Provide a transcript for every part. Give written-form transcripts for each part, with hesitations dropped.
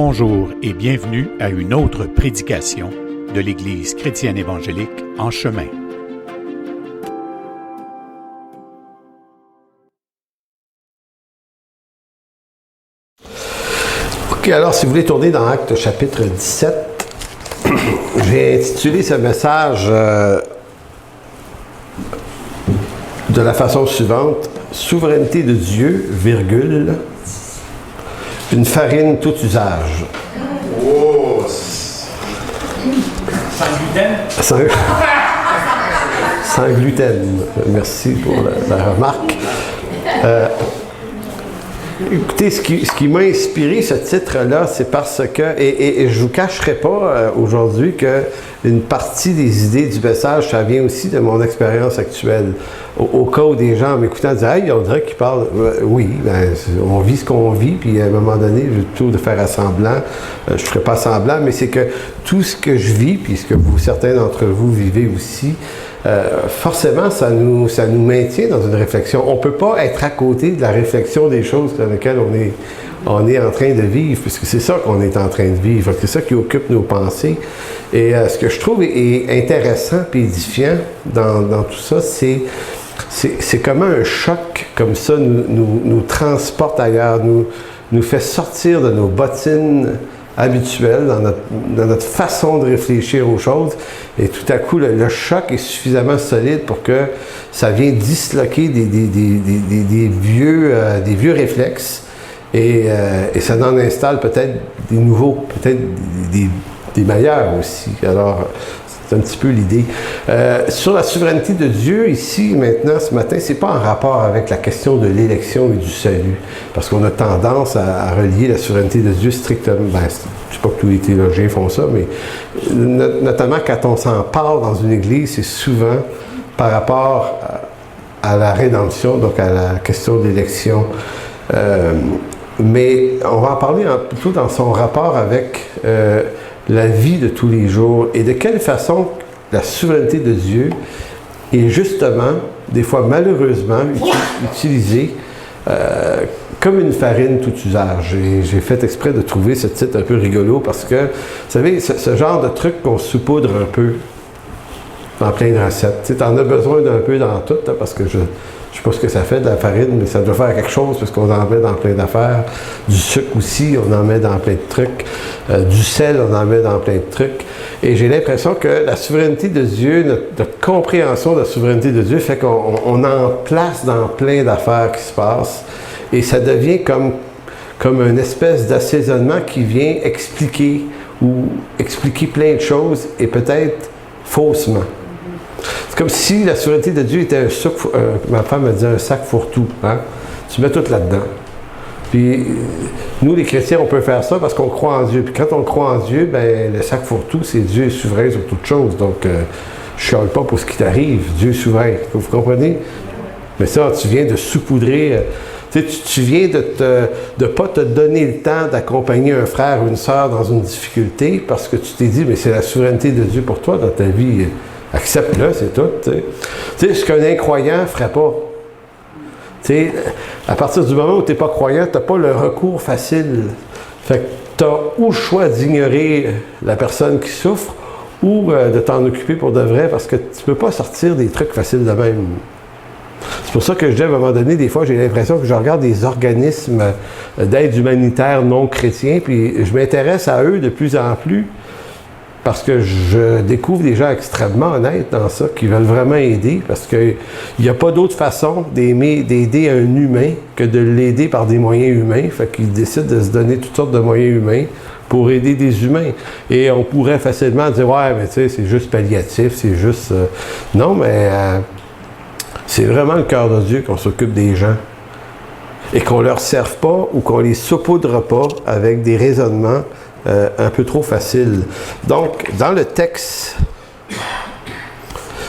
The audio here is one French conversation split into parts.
Bonjour et bienvenue à une autre prédication de l'Église chrétienne évangélique En Chemin. OK, alors si vous voulez tourner dans Actes chapitre 17, j'ai intitulé ce message de la façon suivante: Souveraineté de Dieu, virgule, une farine tout usage. Oh! Sans gluten? Sans gluten. Merci pour la remarque. Écoutez, ce qui m'a inspiré ce titre-là, c'est parce que, et je ne vous cacherai pas aujourd'hui qu'une partie des idées du message, ça vient aussi de mon expérience actuelle. Au cas où des gens m'écoutant disent « Hey, on dirait qu'ils parlent... » Oui, ben, on vit ce qu'on vit, puis à un moment donné, je vais plutôt de faire semblant. Je ne ferai pas semblant, mais c'est que tout ce que je vis, puis ce que certains d'entre vous vivez aussi, forcément, ça nous maintient dans une réflexion. On ne peut pas être à côté de la réflexion des choses dans lesquelles on est en train de vivre, puisque c'est ça qu'on est en train de vivre. C'est ça qui occupe nos pensées. Et ce que je trouve est intéressant et édifiant dans tout ça, c'est comment un choc comme ça nous transporte ailleurs, nous fait sortir de nos bottines habituelles, dans notre façon de réfléchir aux choses, et tout à coup, le choc est suffisamment solide pour que ça vienne disloquer des vieux réflexes, et ça en installe peut-être des nouveaux, peut-être des meilleurs aussi. Alors, c'est un petit peu l'idée. Sur la souveraineté de Dieu, ici, maintenant, ce matin, c'est pas en rapport avec la question de l'élection et du salut, parce qu'on a tendance à relier la souveraineté de Dieu strictement. Ben, je sais pas que tous les théologiens font ça, mais notamment quand on s'en parle dans une église, c'est souvent par rapport à la rédemption, donc à la question de l'élection. Mais on va en parler plutôt dans son rapport avec la vie de tous les jours et de quelle façon la souveraineté de Dieu est justement, des fois malheureusement, utilisée comme une farine tout usage. Et j'ai fait exprès de trouver ce titre un peu rigolo parce que, vous savez, ce genre de truc qu'on saupoudre un peu dans plein de recettes. Tu sais, t'en as besoin d'un peu dans tout, hein, parce que je sais pas ce que ça fait de la farine, mais ça doit faire quelque chose parce qu'on en met dans plein d'affaires. Du sucre aussi, on en met dans plein de trucs. Du sel, on en met dans plein de trucs. Et j'ai l'impression que la souveraineté de Dieu, notre compréhension de la souveraineté de Dieu fait qu'on en place dans plein d'affaires qui se passent. Et ça devient comme une espèce d'assaisonnement qui vient expliquer plein de choses et peut-être faussement. C'est comme si la souveraineté de Dieu était un sac, ma femme me disait un sac fourre-tout. Hein? Tu mets tout là-dedans. Puis nous, les chrétiens, on peut faire ça parce qu'on croit en Dieu. Puis quand on croit en Dieu, ben le sac fourre-tout, c'est Dieu est souverain sur toute chose. Donc, je ne chiale pas pour ce qui t'arrive. Dieu est souverain. Vous comprenez? Mais ça, tu viens de saupoudrer. Tu viens de ne pas te donner le temps d'accompagner un frère ou une sœur dans une difficulté parce que tu t'es dit, mais c'est la souveraineté de Dieu pour toi dans ta vie. Accepte-le, c'est tout. Tu sais, ce qu'un incroyant ne ferait pas. Tu sais, à partir du moment où tu n'es pas croyant, tu n'as pas le recours facile. Fait que tu as ou le choix d'ignorer la personne qui souffre ou de t'en occuper pour de vrai parce que tu ne peux pas sortir des trucs faciles de même. C'est pour ça que je dis à un moment donné, des fois, j'ai l'impression que je regarde des organismes d'aide humanitaire non chrétiens, puis je m'intéresse à eux de plus en plus parce que je découvre des gens extrêmement honnêtes dans ça, qui veulent vraiment aider, parce qu'il n'y a pas d'autre façon d'aider un humain que de l'aider par des moyens humains. Fait qu'ils décident de se donner toutes sortes de moyens humains pour aider des humains. Et on pourrait facilement dire « Ouais, mais tu sais, c'est juste palliatif, c'est juste... Non, mais c'est vraiment le cœur de Dieu qu'on s'occupe des gens. Et qu'on ne leur serve pas ou qu'on ne les saupoudre pas avec des raisonnements un peu trop facile. Donc, dans le texte,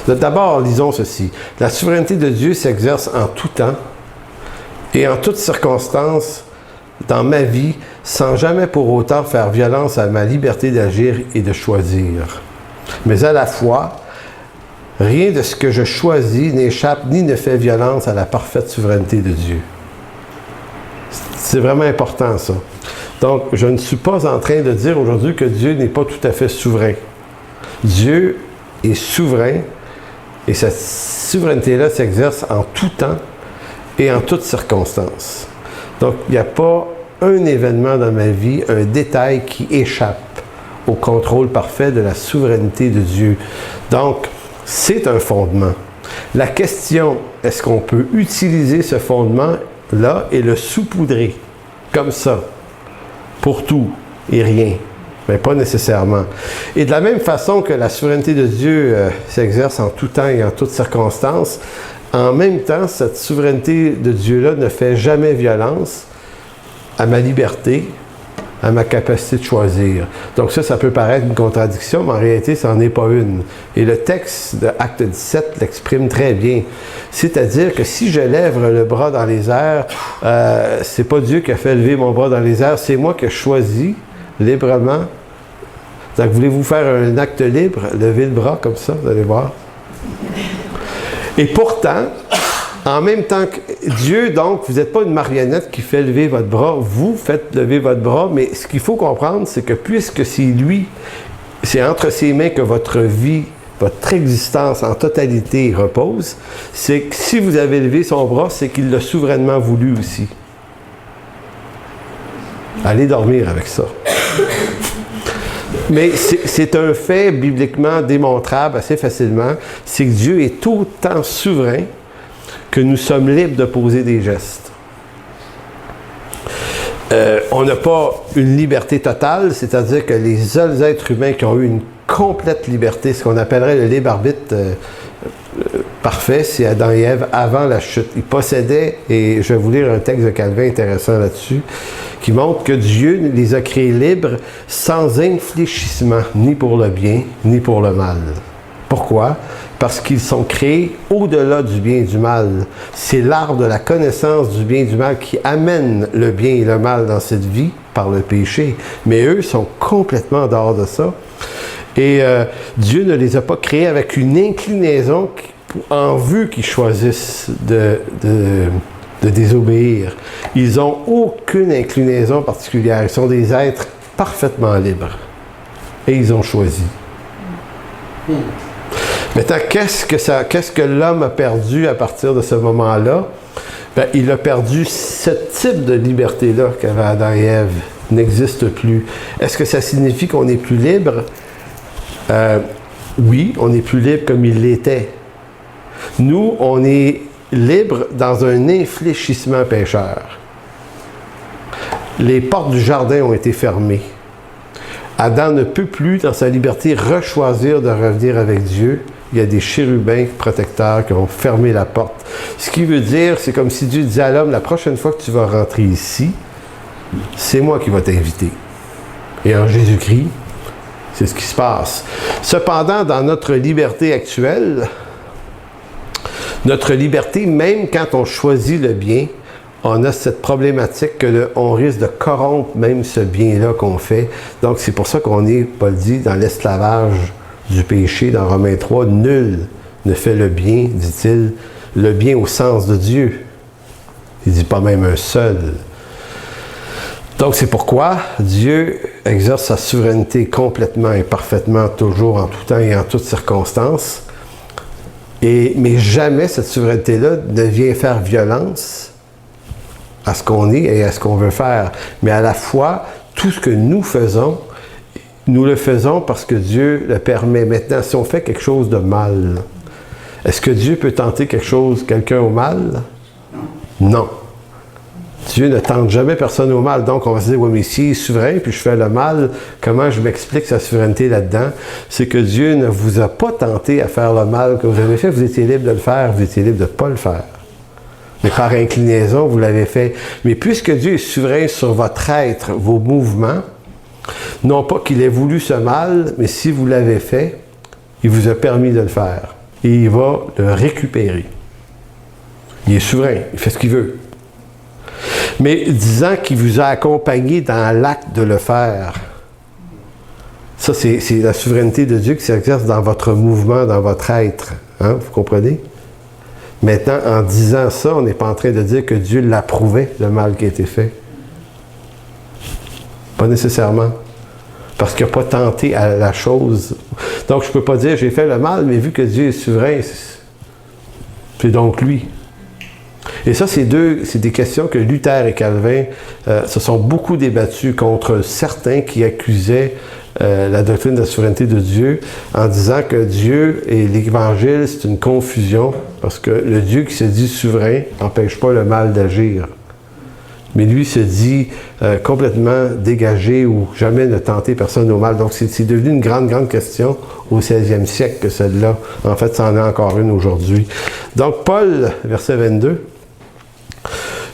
d'abord, lisons ceci. La souveraineté de Dieu s'exerce en tout temps et en toutes circonstances dans ma vie, sans jamais pour autant faire violence à ma liberté d'agir et de choisir. Mais à la fois, rien de ce que je choisis n'échappe ni ne fait violence à la parfaite souveraineté de Dieu. C'est vraiment important, ça. Donc, je ne suis pas en train de dire aujourd'hui que Dieu n'est pas tout à fait souverain. Dieu est souverain et cette souveraineté-là s'exerce en tout temps et en toutes circonstances. Donc, il n'y a pas un événement dans ma vie, un détail qui échappe au contrôle parfait de la souveraineté de Dieu. Donc, c'est un fondement. La question, est-ce qu'on peut utiliser ce fondement-là et le saupoudrer comme ça, pour tout et rien? Mais pas nécessairement. Et de la même façon que la souveraineté de Dieu s'exerce en tout temps et en toutes circonstances, en même temps, cette souveraineté de Dieu-là ne fait jamais violence à ma liberté, à ma capacité de choisir. Donc ça peut paraître une contradiction, mais en réalité, ça n'en est pas une. Et le texte de Acte 17 l'exprime très bien. C'est-à-dire que si je lève le bras dans les airs, c'est pas Dieu qui a fait lever mon bras dans les airs, c'est moi qui ai choisi librement. Donc, voulez-vous faire un acte libre, lever le bras comme ça, vous allez voir. Et pourtant, en même temps que Dieu, donc, vous n'êtes pas une marionnette qui fait lever votre bras, vous faites lever votre bras, mais ce qu'il faut comprendre, c'est que puisque c'est lui, c'est entre ses mains que votre vie, votre existence en totalité repose, c'est que si vous avez levé son bras, c'est qu'il l'a souverainement voulu aussi. Allez dormir avec ça. Mais c'est un fait bibliquement démontrable assez facilement, c'est que Dieu est autant souverain que nous sommes libres de poser des gestes. On n'a pas une liberté totale, c'est-à-dire que les seuls êtres humains qui ont eu une complète liberté, ce qu'on appellerait le libre arbitre parfait, c'est Adam et Ève avant la chute. Ils possédaient, et je vais vous lire un texte de Calvin intéressant là-dessus, qui montre que Dieu les a créés libres sans infléchissement, ni pour le bien, ni pour le mal. Pourquoi? Parce qu'ils sont créés au-delà du bien et du mal. C'est l'arbre de la connaissance du bien et du mal qui amène le bien et le mal dans cette vie par le péché. Mais eux sont complètement dehors de ça. Et Dieu ne les a pas créés avec une inclinaison en vue qu'ils choisissent de désobéir. Ils n'ont aucune inclinaison particulière. Ils sont des êtres parfaitement libres. Et ils ont choisi. Maintenant, qu'est-ce que l'homme a perdu à partir de ce moment-là? Bien, il a perdu ce type de liberté-là qu'avait Adam et Ève. N'existe plus. Est-ce que ça signifie qu'on est plus libre? Oui, on est plus libre comme il l'était. Nous, on est libre dans un infléchissement pécheur. Les portes du jardin ont été fermées. Adam ne peut plus, dans sa liberté, rechoisir de revenir avec Dieu. Il y a des chérubins protecteurs qui ont fermé la porte. Ce qui veut dire, c'est comme si Dieu disait à l'homme, la prochaine fois que tu vas rentrer ici, c'est moi qui vais t'inviter. Et en Jésus-Christ, c'est ce qui se passe. Cependant, dans notre liberté actuelle, notre liberté, même quand on choisit le bien, on a cette problématique qu'on risque de corrompre même ce bien-là qu'on fait. Donc, c'est pour ça qu'on est, Paul dit, dans l'esclavage du péché, dans Romains 3, nul ne fait le bien, dit-il, le bien au sens de Dieu. Il dit pas même un seul. Donc, c'est pourquoi Dieu exerce sa souveraineté complètement et parfaitement, toujours, en tout temps et en toutes circonstances. Mais jamais cette souveraineté-là ne vient faire violence à ce qu'on est et à ce qu'on veut faire. Mais à la fois, tout ce que nous faisons, nous le faisons parce que Dieu le permet. Maintenant, si on fait quelque chose de mal, est-ce que Dieu peut tenter quelqu'un au mal? Non. Dieu ne tente jamais personne au mal. Donc, on va se dire, oui, mais s'il est souverain, puis je fais le mal, comment je m'explique sa souveraineté là-dedans? C'est que Dieu ne vous a pas tenté à faire le mal que vous avez fait. Vous étiez libre de le faire, vous étiez libre de ne pas le faire. Mais par inclinaison, vous l'avez fait. Mais puisque Dieu est souverain sur votre être, vos mouvements, non pas qu'il ait voulu ce mal, mais si vous l'avez fait, il vous a permis de le faire. Et il va le récupérer. Il est souverain, il fait ce qu'il veut. Mais disant qu'il vous a accompagné dans l'acte de le faire, ça c'est la souveraineté de Dieu qui s'exerce dans votre mouvement, dans votre être. Hein, vous comprenez? Maintenant, en disant ça, on n'est pas en train de dire que Dieu l'approuvait, le mal qui a été fait. Pas nécessairement. Parce qu'il n'a pas tenté à la chose. Donc, je ne peux pas dire j'ai fait le mal, mais vu que Dieu est souverain, c'est donc lui. Et ça, c'est des questions que Luther et Calvin se sont beaucoup débattus contre certains qui accusaient la doctrine de la souveraineté de Dieu en disant que Dieu et l'Évangile, c'est une confusion parce que le Dieu qui se dit souverain n'empêche pas le mal d'agir. Mais lui se dit complètement dégagé ou jamais ne tenter personne au mal. Donc, c'est devenu une grande, grande question au 16e siècle que celle-là. En fait, c'en est encore une aujourd'hui. Donc, Paul, verset 22.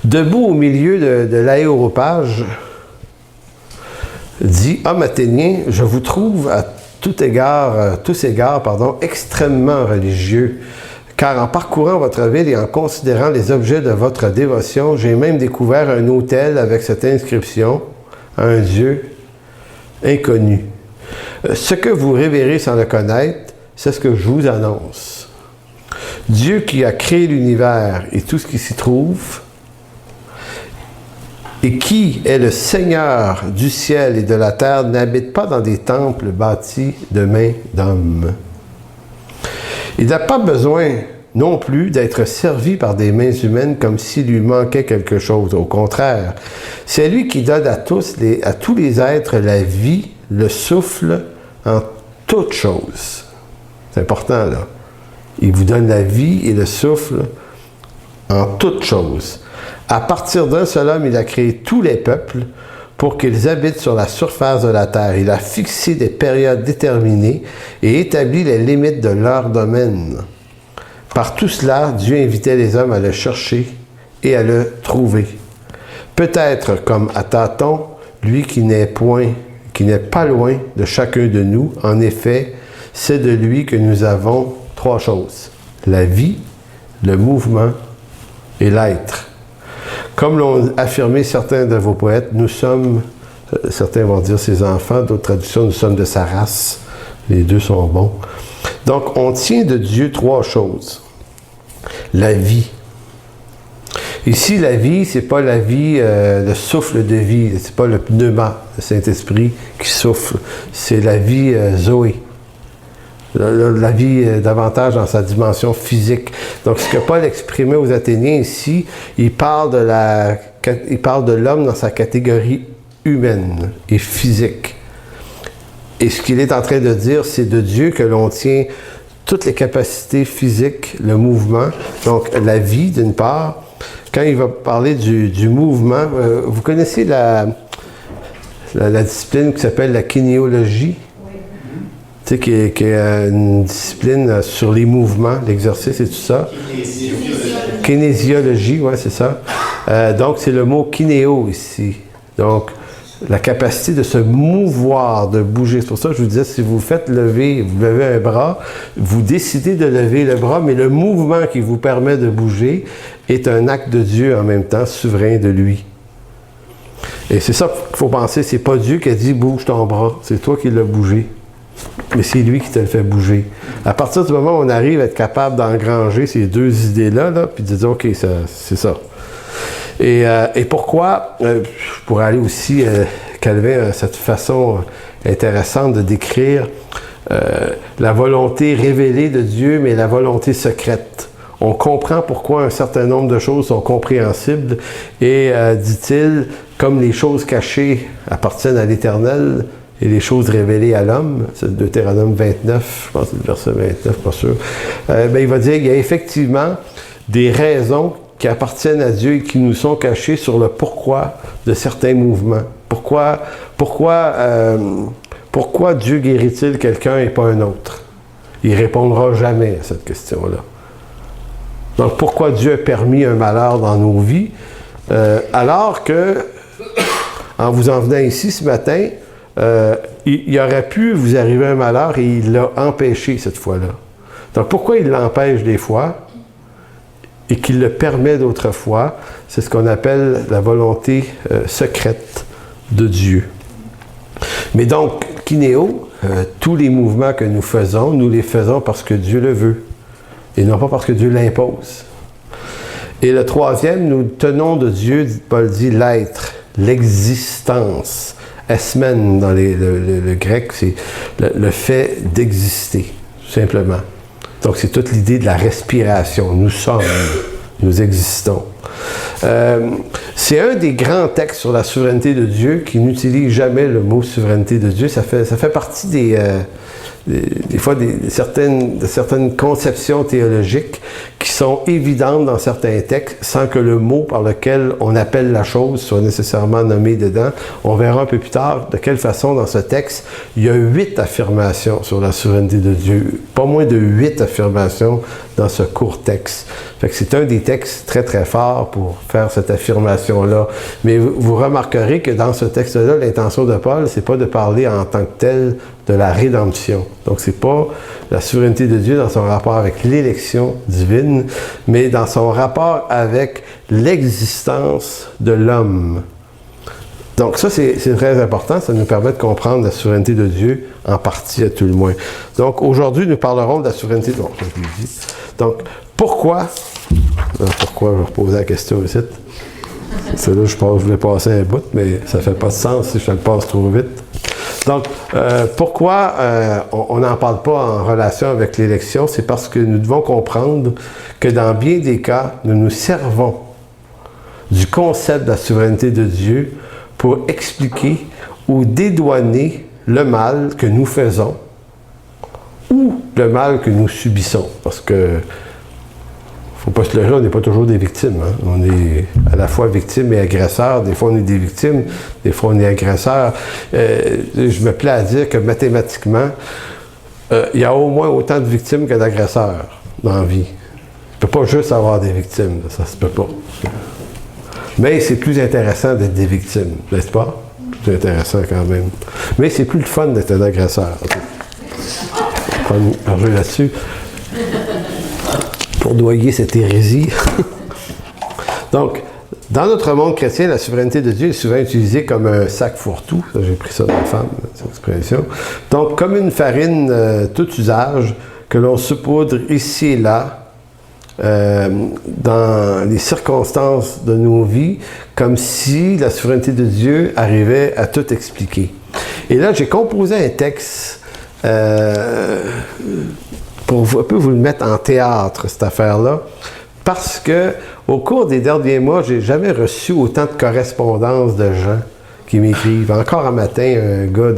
Debout au milieu de l'aéropage, dit « Homme athénien, je vous trouve à tous égards, extrêmement religieux. Car en parcourant votre ville et en considérant les objets de votre dévotion, j'ai même découvert un autel avec cette inscription à un Dieu inconnu. Ce que vous révérez sans le connaître, c'est ce que je vous annonce. Dieu qui a créé l'univers et tout ce qui s'y trouve, et qui est le Seigneur du ciel et de la terre, n'habite pas dans des temples bâtis de mains d'hommes. Il n'a pas besoin non plus d'être servi par des mains humaines comme s'il lui manquait quelque chose. Au contraire, c'est lui qui donne à tous les êtres la vie, le souffle en toutes choses. C'est important, là. Il vous donne la vie et le souffle en toutes choses. À partir d'un seul homme, il a créé tous les peuples pour qu'ils habitent sur la surface de la terre. Il a fixé des périodes déterminées et établi les limites de leur domaine. Par tout cela, Dieu invitait les hommes à le chercher et à le trouver. Peut-être comme à tâtons, lui qui n'est pas loin de chacun de nous. En effet, c'est de lui que nous avons trois choses: la vie, le mouvement et l'être. Comme l'ont affirmé certains de vos poètes, nous sommes, certains vont dire ses enfants, d'autres traductions, nous sommes de sa race. Les deux sont bons. Donc, on tient de Dieu trois choses. La vie. Ici, la vie, c'est pas la vie, le souffle de vie, c'est pas le pneuma, le Saint-Esprit qui souffle, c'est la vie Zoé. La vie davantage dans sa dimension physique. Donc, ce que Paul exprimait aux Athéniens ici, il parle de l'homme dans sa catégorie humaine et physique. Et ce qu'il est en train de dire, c'est de Dieu que l'on tient toutes les capacités physiques, le mouvement, donc la vie d'une part. Quand il va parler du mouvement, vous connaissez la discipline qui s'appelle la kinéologie? Tu sais, qui est une discipline sur les mouvements, l'exercice et tout ça. Kinésiologie, oui, c'est ça. Donc, c'est le mot kinéo ici. Donc, la capacité de se mouvoir, de bouger. C'est pour ça que je vous disais, si vous faites lever, vous levez un bras, vous décidez de lever le bras, mais le mouvement qui vous permet de bouger est un acte de Dieu en même temps, souverain de lui. Et c'est ça qu'il faut penser, c'est pas Dieu qui a dit « bouge ton bras », c'est toi qui l'as bougé. Mais c'est lui qui te le fait bouger. À partir du moment où on arrive à être capable d'engranger ces deux idées-là, puis de dire « OK, c'est ça ». Et pourquoi, je pourrais aller aussi, Calvin a cette façon intéressante de décrire la volonté révélée de Dieu, mais la volonté secrète. On comprend pourquoi un certain nombre de choses sont compréhensibles et, dit-il, comme les choses cachées appartiennent à l'Éternel, et les choses révélées à l'homme, c'est Deutéronome 29, je pense que c'est le verset 29, pas sûr, il va dire qu'il y a effectivement des raisons qui appartiennent à Dieu et qui nous sont cachées sur le pourquoi de certains mouvements. Pourquoi Dieu guérit-il quelqu'un et pas un autre? Il ne répondra jamais à cette question-là. Donc, pourquoi Dieu a permis un malheur dans nos vies, alors que, en vous en venant ici ce matin, il aurait pu vous arriver un malheur et il l'a empêché cette fois-là. Donc, pourquoi il l'empêche des fois et qu'il le permet d'autres fois? C'est ce qu'on appelle la volonté secrète de Dieu. Mais donc, kinéo, tous les mouvements que nous faisons, nous les faisons parce que Dieu le veut et non pas parce que Dieu l'impose. Et le troisième, nous tenons de Dieu, Paul dit, l'être, l'existence, Esmen, dans le grec, c'est le fait d'exister, tout simplement. Donc, c'est toute l'idée de la respiration. Nous sommes, nous existons. C'est un des grands textes sur la souveraineté de Dieu qui n'utilise jamais le mot souveraineté de Dieu. Ça fait partie des fois de certaines conceptions théologiques qui sont évidentes dans certains textes sans que le mot par lequel on appelle la chose soit nécessairement nommé dedans. On verra un peu plus tard de quelle façon dans ce texte il y a 8 affirmations sur la souveraineté de Dieu. Pas moins de 8 affirmations dans ce court texte. Fait que c'est un des textes très très forts pour faire cette affirmation-là. Mais vous remarquerez que dans ce texte-là, l'intention de Paul, c'est pas de parler en tant que tel de la rédemption. Donc, c'est pas la souveraineté de Dieu dans son rapport avec l'élection divine, mais dans son rapport avec l'existence de l'homme. Donc, ça, c'est très important. Ça nous permet de comprendre la souveraineté de Dieu, en partie à tout le moins. Donc, aujourd'hui, nous parlerons de la souveraineté de... Bon, je l'ai dit. Donc, pourquoi... Pourquoi, je vais reposer la question ici. C'est là, je voulais passer un bout, mais ça fait pas de sens si je le passe trop vite. Donc, pourquoi on n'en parle pas en relation avec l'élection? C'est parce que nous devons comprendre que dans bien des cas, nous nous servons du concept de la souveraineté de Dieu pour expliquer ou dédouaner le mal que nous faisons ou le mal que nous subissons. Parce que faut pas se leurrer, on n'est pas toujours des victimes. Hein? On est à la fois victime et agresseur. Des fois, on est des victimes, des fois, on est agresseur. Je me plais à dire que mathématiquement, il y a au moins autant de victimes que d'agresseurs dans la vie. Il ne peut pas juste avoir des victimes, ça se peut pas. Mais c'est plus intéressant d'être des victimes, n'est-ce pas? C'est intéressant quand même. Mais c'est plus le fun d'être un agresseur. On va parler là-dessus. Pour noyer cette hérésie. Donc, dans notre monde chrétien, la souveraineté de Dieu est souvent utilisée comme un sac fourre-tout. Ça, j'ai pris ça de la femme, cette expression. Donc, comme une farine tout usage que l'on saupoudre ici et là, dans les circonstances de nos vies, comme si la souveraineté de Dieu arrivait à tout expliquer. Et là, j'ai composé un texte pour un peu vous le mettre en théâtre, cette affaire-là, parce que au cours des derniers mois, j'ai jamais reçu autant de correspondances de gens qui m'écrivent. Encore un matin, un gars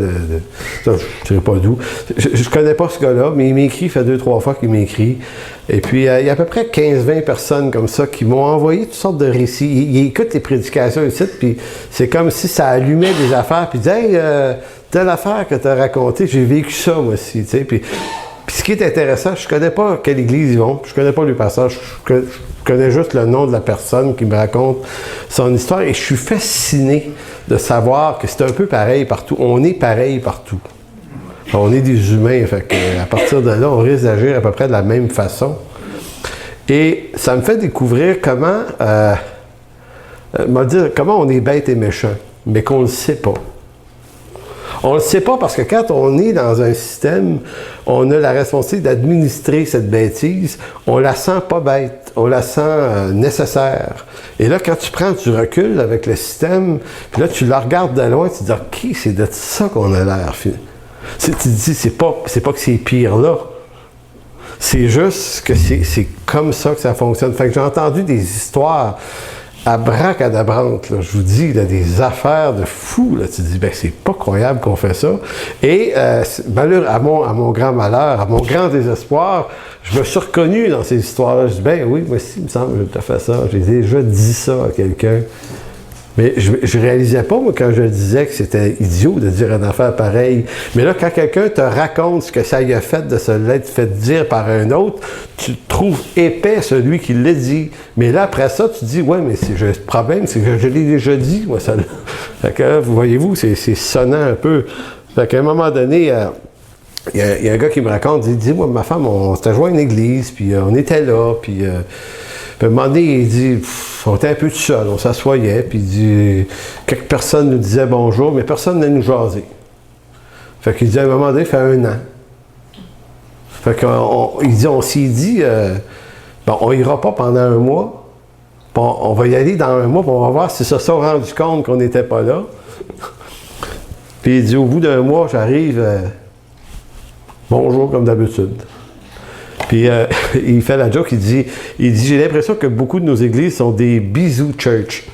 je ne dirais pas d'où. Je connais pas ce gars-là, mais il m'écrit, ça fait 2-3 fois qu'il m'écrit. Et puis, il y a à peu près 15-20 personnes comme ça qui m'ont envoyé toutes sortes de récits. Ils écoutent les prédications ici, puis c'est comme si ça allumait des affaires, puis ils disent « Hey, telle affaire que tu as racontée, j'ai vécu ça, moi aussi. » tu sais, puis ce qui est intéressant, je ne connais pas quelle église ils vont, je ne connais pas le pasteur, je connais juste le nom de la personne qui me raconte son histoire et je suis fasciné de savoir que c'est un peu pareil partout. On est pareil partout. On est des humains, fait qu'à partir de là, on risque d'agir à peu près de la même façon. Et ça me fait découvrir comment on est bête et méchant, mais qu'on ne le sait pas. On ne le sait pas parce que quand on est dans un système, on a la responsabilité d'administrer cette bêtise. On la sent pas bête, on la sent nécessaire. Et là, quand tu prends du recul avec le système, puis là, tu la regardes de loin, tu te dis « OK, c'est de ça qu'on a l'air. » Tu te dis, c'est pas que c'est pire là. C'est juste que c'est comme ça que ça fonctionne. Fait que j'ai entendu des histoires abracadabrantes, là, je vous dis, là, des affaires de fous. Là, tu te dis, ben c'est pas croyable qu'on fait ça. Et malheur, à mon grand malheur, à mon grand désespoir, je me suis reconnu dans ces histoires-là. Je dis, ben oui, moi aussi, il me semble que j'ai fait ça. J'ai déjà dit ça à quelqu'un. Mais je réalisais pas, moi, quand je disais que c'était idiot de dire une affaire pareille. Mais là, quand quelqu'un te raconte ce que ça y a fait de se l'être fait dire par un autre, tu trouves épais celui qui l'a dit. Mais là, après ça, tu dis, ouais, mais le problème, c'est que je l'ai déjà dit, moi, ça. Fait que, vous voyez-vous, c'est sonnant un peu. Fait qu'à un moment donné, il y a un gars qui me raconte, il dit, moi, ma femme, on s'était joint à une église, puis on était là, puis à un moment donné, il dit, on était un peu tout seul, on s'assoyait, puis il dit, quelques personnes nous disaient bonjour, mais personne ne nous jasait. Fait qu'il dit, à un moment donné, il fait 1 an. Fait qu'il dit, on s'est dit, bon, on ira pas pendant 1 mois, on va y aller dans 1 mois, puis on va voir si ça s'est rendu compte qu'on n'était pas là. Puis il dit, au bout d'un mois, j'arrive, bonjour comme d'habitude. Puis il fait la joke, il dit, j'ai l'impression que beaucoup de nos églises sont des bisous church.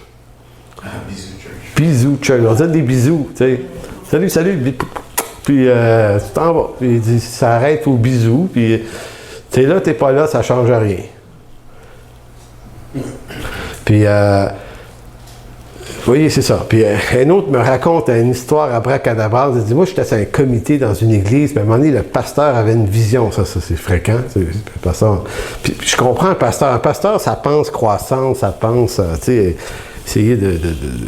Ah, bisous church. Bisous church, on dit des bisous, tu sais. Salut, salut. Puis tu t'en vas. Puis il dit, ça arrête au bisou. Puis t'es là, t'es pas là, ça change rien. Puis vous voyez, c'est ça. Puis un autre me raconte une histoire abracadabra. Il dit, moi, j'étais à un comité dans une église, puis à un moment donné, le pasteur avait une vision. Ça c'est fréquent. Puis je comprends un pasteur. Un pasteur, ça pense croissance, ça pense, tu sais, essayer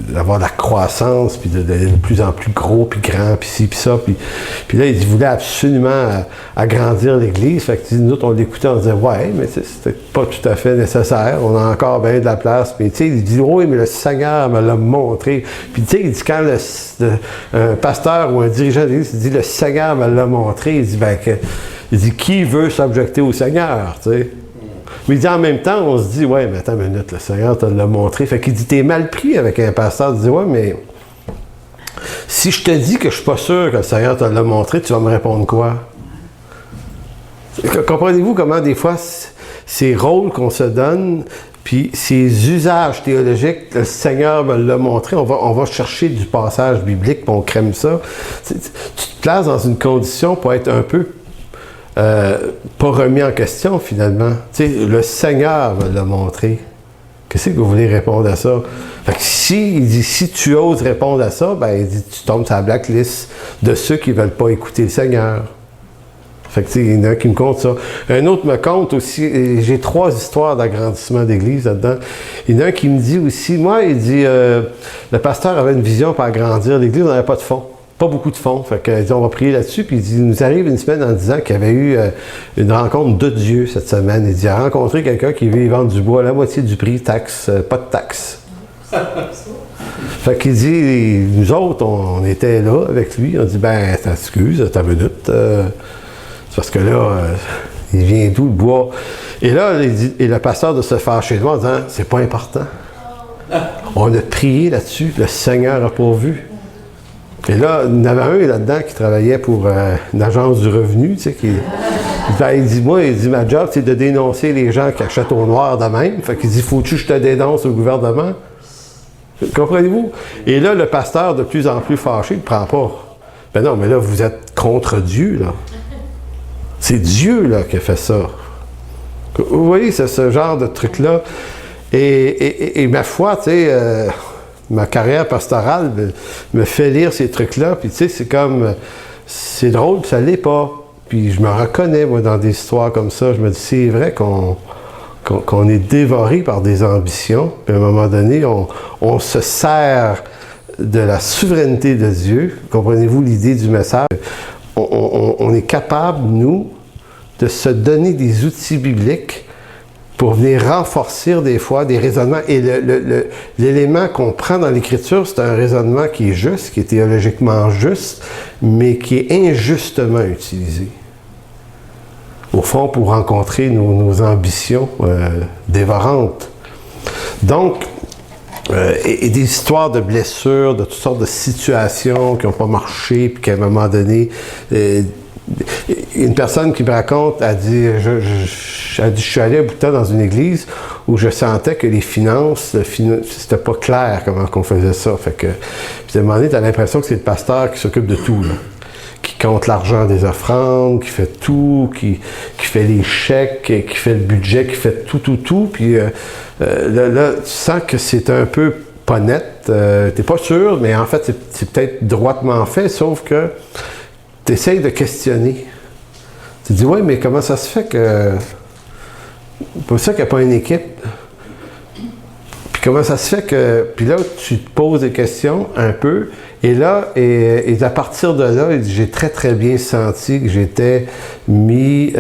d'avoir de la croissance, puis d'être de plus en plus gros, puis grand, puis ci, puis ça. Puis là, il voulait absolument agrandir l'Église. Fait que nous autres, on l'écoutait, on disait, ouais, mais c'était pas tout à fait nécessaire. On a encore bien de la place. Puis tu sais, il dit, oui, mais le Seigneur me l'a montré. Puis tu sais, il dit, quand un pasteur ou un dirigeant de l'Église, il dit, le Seigneur me l'a montré, il dit, qui veut s'objecter au Seigneur, tu sais? Mais il dit en même temps, on se dit, ouais, mais attends une minute, le Seigneur te l'a montré. Fait qu'il dit, t'es mal pris avec un pasteur. Il dit, ouais, mais si je te dis que je suis pas sûr que le Seigneur te l'a montré, tu vas me répondre quoi? Comprenez-vous comment des fois, ces rôles qu'on se donne, puis ces usages théologiques, le Seigneur me l'a montré, on va chercher du passage biblique, puis on crème ça. Tu te places dans une condition pour être un peu pas remis en question, finalement. Tu sais, le Seigneur me l'a montré. Qu'est-ce que vous voulez répondre à ça? Fait que il dit, si tu oses répondre à ça, ben, il dit, tu tombes sur la blacklist de ceux qui ne veulent pas écouter le Seigneur. Fait que, tu sais, il y en a un qui me compte ça. Un autre me compte aussi, j'ai 3 histoires d'agrandissement d'église là-dedans. Il y en a un qui me dit aussi, moi, il dit, le pasteur avait une vision pour agrandir l'église, on n'avait pas de fonds. Pas beaucoup de fonds. Fait que, on va prier là-dessus. Puis il nous arrive une semaine en disant qu'il y avait eu une rencontre de Dieu cette semaine. Il dit, il a rencontré quelqu'un qui veut vendre du bois à la moitié du prix, taxe, pas de taxe. Fait qu'il dit, nous autres, on était là avec lui. On dit, ben, t'excuses, t'as une minute. C'est parce que là, il vient d'où le bois? Et là, et le pasteur de se fâcher de moi en disant, c'est pas important. On a prié là-dessus, le Seigneur a pourvu. Et là, il y en avait un là-dedans qui travaillait pour une agence du revenu, tu sais, il dit, ma job, c'est de dénoncer les gens qui achètent au noir de même. Fait qu'il dit, faut-tu que je te dénonce au gouvernement? Comprenez-vous? Et là, le pasteur, de plus en plus fâché, il ne prend pas. Ben non, mais là, vous êtes contre Dieu, là. C'est Dieu, là, qui a fait ça. Vous voyez, c'est ce genre de truc-là. Et ma foi, tu sais... ma carrière pastorale me fait lire ces trucs-là, puis tu sais, c'est comme, c'est drôle, puis ça l'est pas. Puis je me reconnais, moi, dans des histoires comme ça. Je me dis, c'est vrai qu'on est dévoré par des ambitions, puis à un moment donné, on se sert de la souveraineté de Dieu. Comprenez-vous l'idée du message? On est capable, nous, de se donner des outils bibliques pour venir renforcer des fois des raisonnements. Et l'élément qu'on prend dans l'Écriture, c'est un raisonnement qui est juste, qui est théologiquement juste, mais qui est injustement utilisé. Au fond, pour rencontrer nos ambitions dévorantes. Donc, et des histoires de blessures, de toutes sortes de situations qui n'ont pas marché, puis qu'à un moment donné... une personne qui me raconte, a dit, je suis allé un bout de temps dans une église où je sentais que les finances, c'était pas clair comment qu'on faisait ça. Fait que, puis à un moment donné, t'as l'impression que c'est le pasteur qui s'occupe de tout, là. Qui compte l'argent des offrandes, qui fait tout, qui fait les chèques, qui fait le budget, qui fait tout. Puis là, tu sens que c'est un peu pas net. T'es pas sûr, mais en fait, c'est peut-être droitement fait, sauf que tu essayes de questionner. Tu te dis, oui, mais comment ça se fait que... Pour ça qu'il n'y a pas une équipe. Puis comment ça se fait que... Puis là, tu te poses des questions un peu. Et là, et à partir de là, j'ai très, très bien senti que j'étais mis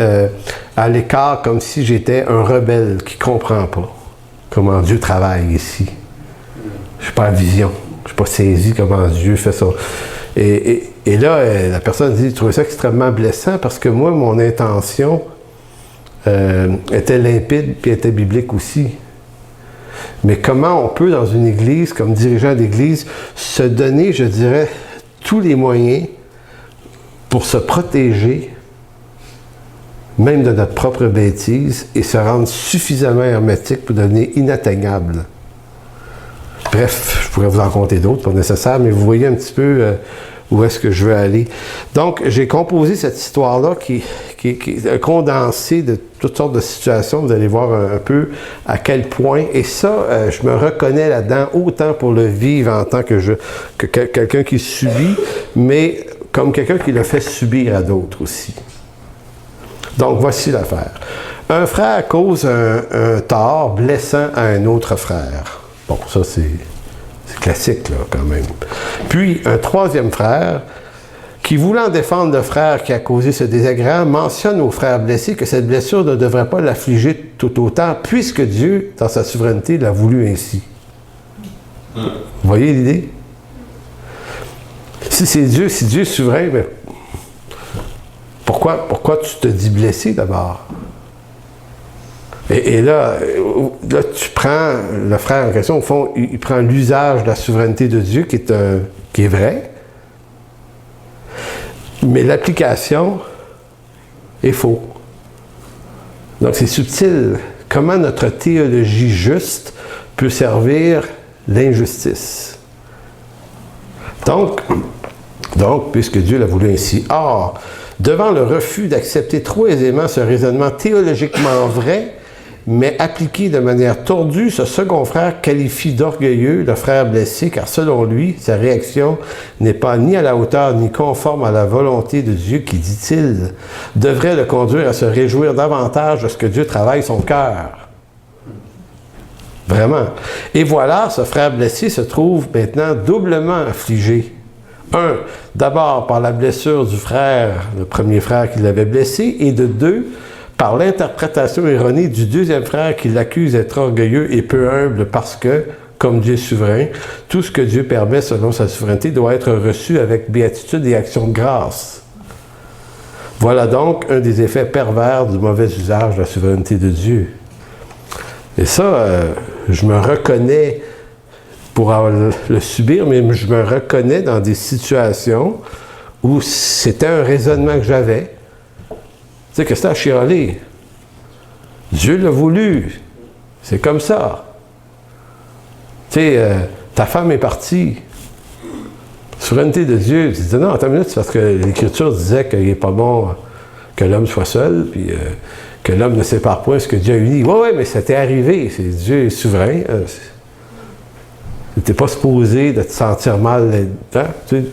à l'écart comme si j'étais un rebelle qui ne comprend pas comment Dieu travaille ici. Je n'ai pas la vision. Je n'ai pas saisi comment Dieu fait ça. Et là, la personne dit, je trouvais ça extrêmement blessant parce que moi, mon intention était limpide puis était biblique aussi. Mais comment on peut, dans une église, comme dirigeant d'église, se donner, je dirais, tous les moyens pour se protéger, même de notre propre bêtise, et se rendre suffisamment hermétique pour devenir inatteignable. Bref, je pourrais vous en compter d'autres, pas nécessaire, mais vous voyez un petit peu où est-ce que je veux aller. Donc, j'ai composé cette histoire-là qui est un condensé de toutes sortes de situations. Vous allez voir un peu à quel point. Et ça, je me reconnais là-dedans, autant pour le vivre en tant que quelqu'un qui subit, mais comme quelqu'un qui le fait subir à d'autres aussi. Donc, voici l'affaire. Un frère cause un tort blessant à un autre frère. Bon, ça, c'est classique, là, quand même. Puis, un troisième frère, qui, voulant défendre le frère qui a causé ce désagrément, mentionne au frère blessé que cette blessure ne devrait pas l'affliger tout autant, puisque Dieu, dans sa souveraineté, l'a voulu ainsi. Vous voyez l'idée? Si Dieu est souverain, mais pourquoi tu te dis blessé d'abord? Et là, tu prends le frère en question, au fond, il prend l'usage de la souveraineté de Dieu qui est vrai, mais l'application est faux. Donc c'est subtil. Comment notre théologie juste peut servir l'injustice? Donc, puisque Dieu l'a voulu ainsi. Or, devant le refus d'accepter trop aisément ce raisonnement théologiquement vrai, mais appliqué de manière tordue, ce second frère qualifie d'orgueilleux le frère blessé, car selon lui, sa réaction n'est pas ni à la hauteur, ni conforme à la volonté de Dieu qui, dit-il, devrait le conduire à se réjouir davantage de ce que Dieu travaille son cœur. Vraiment. Et voilà, ce frère blessé se trouve maintenant doublement affligé. Un, d'abord par la blessure du frère, le premier frère qui l'avait blessé, et de deux, par l'interprétation erronée du deuxième frère qui l'accuse d'être orgueilleux et peu humble parce que, comme Dieu est souverain, tout ce que Dieu permet selon sa souveraineté doit être reçu avec béatitude et action de grâce. Voilà donc un des effets pervers du mauvais usage de la souveraineté de Dieu. Et ça, je me reconnais pour le subir, mais je me reconnais dans des situations où c'était un raisonnement que j'avais. Tu sais, que c'était à chialer. Dieu l'a voulu. C'est comme ça. Tu sais, ta femme est partie. Souveraineté de Dieu. Tu dis, non, attends une minute, c'est parce que l'Écriture disait qu'il n'est pas bon que l'homme soit seul, puis que l'homme ne sépare point ce que Dieu a uni. Oui, mais ça t'est arrivé. Dieu est souverain. Tu n'es pas supposé de te sentir mal là-dedans. Tu sais,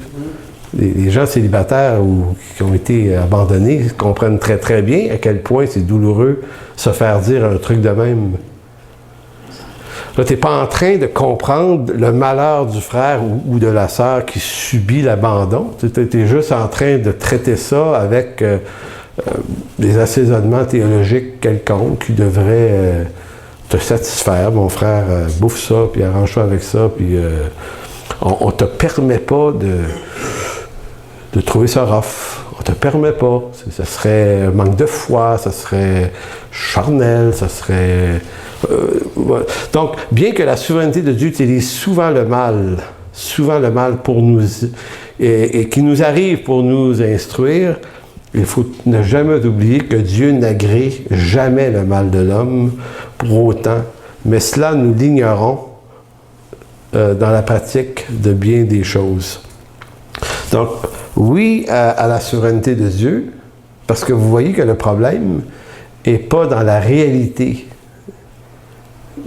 les gens célibataires ou qui ont été abandonnés comprennent très très bien à quel point c'est douloureux se faire dire un truc de même. Là, tu n'es pas en train de comprendre le malheur du frère ou de la sœur qui subit l'abandon. Tu es juste en train de traiter ça avec des assaisonnements théologiques quelconques qui devraient te satisfaire. Mon frère, bouffe ça, puis arrange-toi avec ça, puis on ne te permet pas de trouver ça rough. On ne te permet pas. Ça serait un manque de foi, ça serait charnel, ça serait... voilà. Donc, bien que la souveraineté de Dieu utilise souvent le mal pour nous, et qui nous arrive pour nous instruire, il faut ne jamais oublier que Dieu n'agrée jamais le mal de l'homme pour autant, mais cela nous l'ignorons dans la pratique de bien des choses. Donc, oui à la souveraineté de Dieu, parce que vous voyez que le problème n'est pas dans la réalité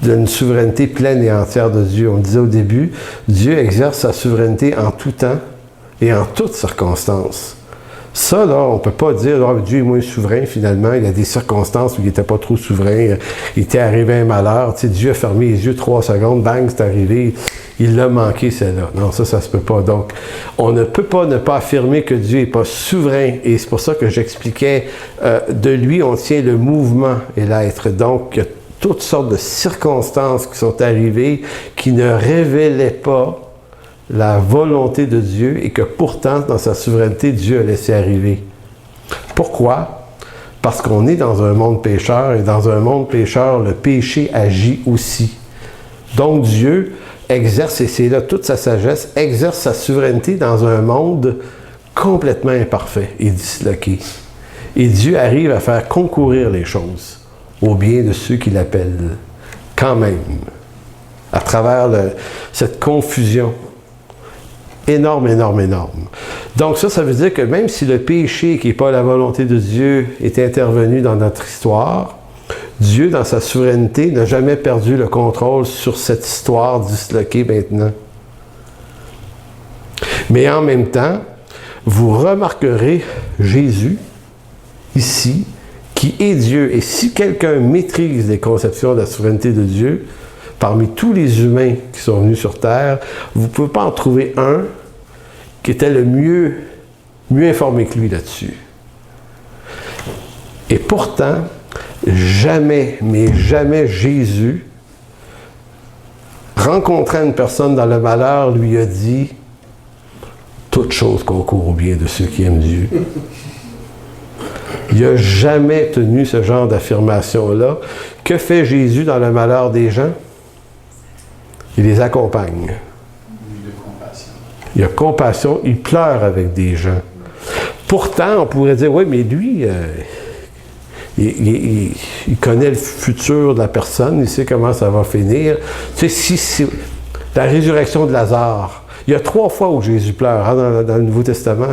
d'une souveraineté pleine et entière de Dieu. On disait au début, Dieu exerce sa souveraineté en tout temps et en toutes circonstances. Ça, là, on ne peut pas dire oh, Dieu est moins souverain, finalement. Il y a des circonstances où il n'était pas trop souverain. Il était arrivé un malheur. Tu sais, Dieu a fermé les yeux 3 secondes, bang, c'est arrivé. Il l'a manqué, celle-là. Non, ça se peut pas. Donc, on ne peut pas ne pas affirmer que Dieu n'est pas souverain. Et c'est pour ça que j'expliquais, de lui, on tient le mouvement et l'être. Donc, il y a toutes sortes de circonstances qui sont arrivées qui ne révélaient pas la volonté de Dieu et que pourtant, dans sa souveraineté, Dieu a laissé arriver. Pourquoi? Parce qu'on est dans un monde pécheur et dans un monde pécheur, le péché agit aussi. Donc Dieu exerce, et c'est là toute sa sagesse, exerce sa souveraineté dans un monde complètement imparfait et disloqué. Et Dieu arrive à faire concourir les choses au bien de ceux qui l'appellent, quand même, à travers cette confusion énorme. Donc ça veut dire que même si le péché, qui n'est pas la volonté de Dieu, est intervenu dans notre histoire, Dieu, dans sa souveraineté, n'a jamais perdu le contrôle sur cette histoire disloquée maintenant. Mais en même temps, vous remarquerez Jésus, ici, qui est Dieu. Et si quelqu'un maîtrise les conceptions de la souveraineté de Dieu, parmi tous les humains qui sont venus sur Terre, vous ne pouvez pas en trouver un qui était le mieux informé que lui là-dessus. Et pourtant, jamais, mais jamais Jésus, rencontrant une personne dans le malheur, lui a dit « Toute chose concourt au bien de ceux qui aiment Dieu ». Il n'a jamais tenu ce genre d'affirmation-là. Que fait Jésus dans le malheur des gens? Il les accompagne. Il a compassion, il pleure avec des gens. Pourtant, on pourrait dire, oui, mais lui, il connaît le futur de la personne, il sait comment ça va finir. Tu sais, si la résurrection de Lazare, il y a 3 fois où Jésus pleure dans le Nouveau Testament.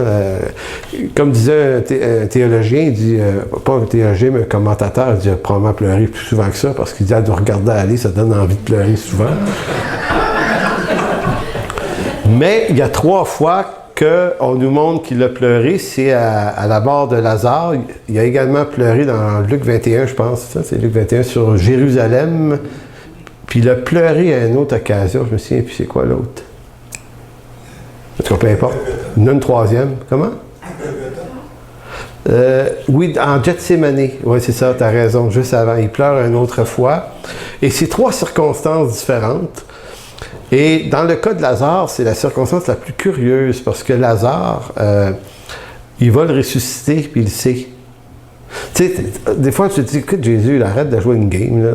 Comme disait un théologien, il dit, pas un théologien, mais un commentateur, il dit, il a probablement pleuré plus souvent que ça, parce qu'il dit, à nous regarder aller, ça donne envie de pleurer souvent. Mais il y a 3 fois qu'on nous montre qu'il a pleuré, c'est à la mort de Lazare. Il a également pleuré dans Luc 21, je pense, c'est Luc 21, sur Jérusalem. Puis il a pleuré à une autre occasion, je me souviens, puis c'est quoi l'autre? En tout cas, peu importe. Il y en a une 3e. Comment? Oui, en Gethsémani. Oui, c'est ça, tu as raison. Juste avant, il pleure une autre fois. Et c'est 3 circonstances différentes. Et dans le cas de Lazare, c'est la circonstance la plus curieuse, parce que Lazare, il va le ressusciter, puis il le sait. Tu sais, des fois, tu te dis, écoute, Jésus, il arrête de jouer une game, là.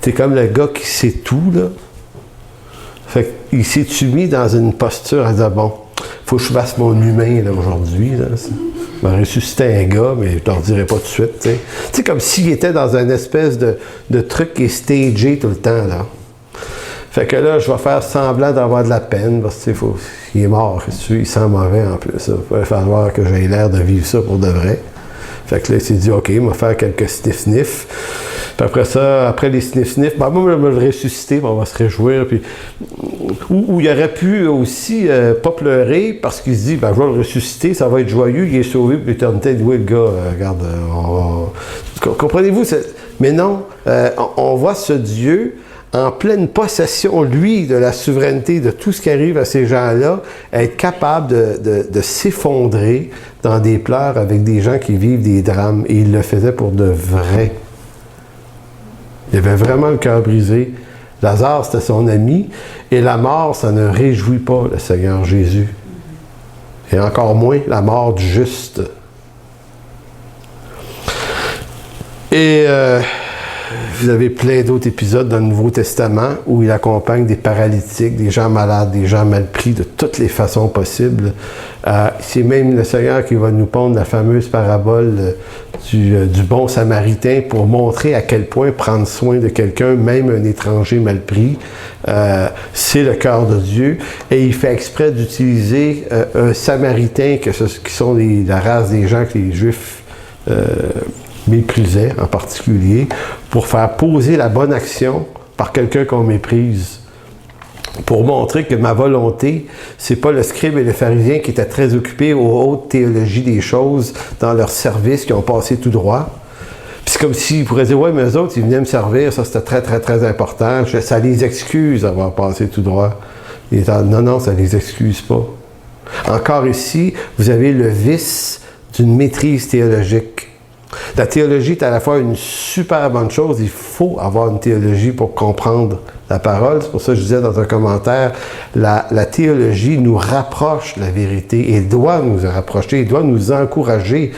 T'es comme le gars qui sait tout, là. Fait qu'il s'est mis dans une posture à dire, bon, faut que je fasse mon humain, là, aujourd'hui, là. Je vais ressusciter un gars, mais je ne leur dirai pas tout de suite, tu sais. Tu sais, comme s'il était dans une espèce de truc qui est stagé tout le temps, là. Fait que là, je vais faire semblant d'avoir de la peine, parce que, il est mort, il sent mauvais en plus. Il va falloir que j'aie l'air de vivre ça pour de vrai. Fait que là, il s'est dit, OK, il va faire quelques sniff-sniff. Puis après ça, après les sniff-sniff, ben, moi, je vais le ressusciter, puis on va se réjouir. Puis, ou il aurait pu aussi pas pleurer, parce qu'il se dit, ben, je vais le ressusciter, ça va être joyeux, il est sauvé pour l'éternité. Oui, le gars, regarde, comprenez-vous? Mais non, on voit ce Dieu en pleine possession, lui, de la souveraineté de tout ce qui arrive à ces gens-là, être capable de s'effondrer dans des pleurs avec des gens qui vivent des drames. Et il le faisait pour de vrai. Il avait vraiment le cœur brisé. Lazare, c'était son ami. Et la mort, ça ne réjouit pas le Seigneur Jésus. Et encore moins la mort du juste. Et vous avez plein d'autres épisodes dans le Nouveau Testament où il accompagne des paralytiques, des gens malades, des gens mal pris de toutes les façons possibles. C'est même le Seigneur qui va nous pondre la fameuse parabole du bon samaritain pour montrer à quel point prendre soin de quelqu'un, même un étranger mal pris, c'est le cœur de Dieu. Et il fait exprès d'utiliser un samaritain, qui sont la race des gens que les Juifs méprisaient en particulier, pour faire poser la bonne action par quelqu'un qu'on méprise. Pour montrer que ma volonté, c'est pas le scribe et le pharisien qui étaient très occupés aux hautes théologies des choses dans leur service, qui ont passé tout droit. Puis c'est comme s'ils pourraient dire, ouais, mais eux autres, ils venaient me servir, ça c'était très, très, très important, ça les excuse d'avoir passé tout droit. Et non, ça les excuse pas. Encore ici, vous avez le vice d'une maîtrise théologique. La théologie est à la fois une super bonne chose. Il faut avoir une théologie pour comprendre la parole. C'est pour ça que je disais dans un commentaire, la théologie nous rapproche de la vérité et doit nous rapprocher, doit nous encourager